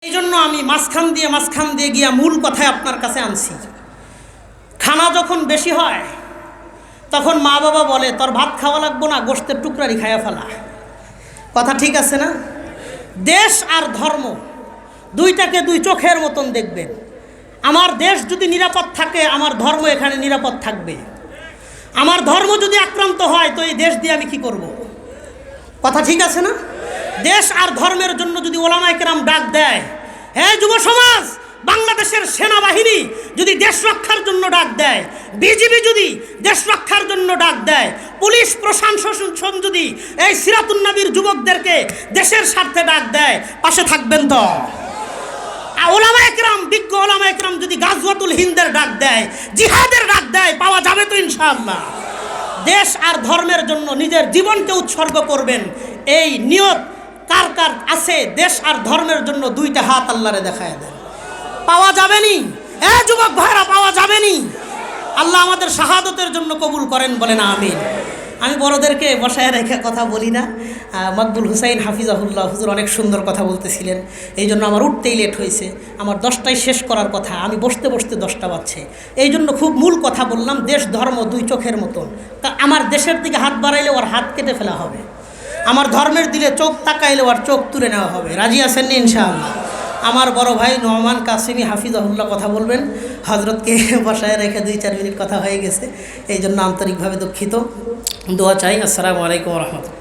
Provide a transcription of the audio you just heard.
এই জন্য আমি মাঝখান দিয়ে গিয়া মূল কথায় আপনার কাছে আনছি। খানা যখন বেশি হয় তখন মা বাবা বলে তোর ভাত খাওয়া লাগবো না, গোশতের টুকরারি খায়া ফেলা। কথা ঠিক আছে না? দেশ আর ধর্ম দুইটাকে দুই চোখের মতন দেখবেন। আমার দেশ যদি নিরাপদ থাকে, আমার ধর্ম এখানে নিরাপদ থাকবে। আমার ধর্ম যদি আক্রান্ত হয় তো এই দেশ দিয়ে আমি কি করব? কথা ঠিক আছে না? দেশ আর ধর্মের জন্য যদি ওলামায়ে কেরাম ডাক দেয়, হ্যাঁ যুব সমাজ, বাংলাদেশের সেনাবাহিনী যদি দেশ রক্ষার জন্য ডাক দেয়, বিজিবি যদি দেশ রক্ষার জন্য ডাক দেয়, পুলিশ প্রশাসন যদি এই সিরাতুন নবীর যুবকদেরকে দেশের স্বার্থে ডাক দেয়, পাশে থাকবেন তো? ওলামায়ে কেরাম, বিজ্ঞ ওলামায়ে কেরাম যদি গাজওয়াতুল হিন্দের ডাক দেয়, জিহাদের ডাক দেয়, পাওয়া যাবে তো ইনশাআল্লাহ। দেশ আর ধর্মের জন্য নিজের জীবনকে উৎসর্গ করবেন, এই নিয়ত কার কার আছে? দেশ আর ধর্মের জন্য দুইটা হাত আল্লাহরে দেখায় দেন, পাওয়া যাবেনি? যুবক ভাইরা, পাওয়া যাবেনি? আল্লাহ আমাদের শাহাদতের জন্য কবুল করেন, বলেন আমিন। আমি বড়দেরকে বসায় রেখে কথা বলি না। মকবুল হুসাইন হাফিজাহুল্লাহ হুজুর অনেক সুন্দর কথা বলতেছিলেন, এই জন্য আমার উঠতেই লেট হয়েছে। আমার 10টায় শেষ করার কথা, আমি বসতে 10টা বাজছে। এই জন্য খুব মূল কথা বললাম, দেশ ধর্ম দুই চোখের মতন। তা আমার দেশের দিকে হাত বাড়াইলে ওর হাত কেটে ফেলা হবে, আমার ধর্মের দিকে চোখ তাকাইলে ওর চোখ তুলে নেওয়া হবে। রাজি আছেন নি ইনশাআল্লাহ? আমার বড় ভাই নোমান কাসিমি হাফিজাহুল্লাহ কথা বলবেন। হজরতকে বসায় রেখে 2-4 মিনিট কথা হয়ে গেছে, এই জন্য আন্তরিকভাবে দুঃখিত। দোয়া চাই। আসসালামু আলাইকুম ওয়া রাহমাতুল্লাহ।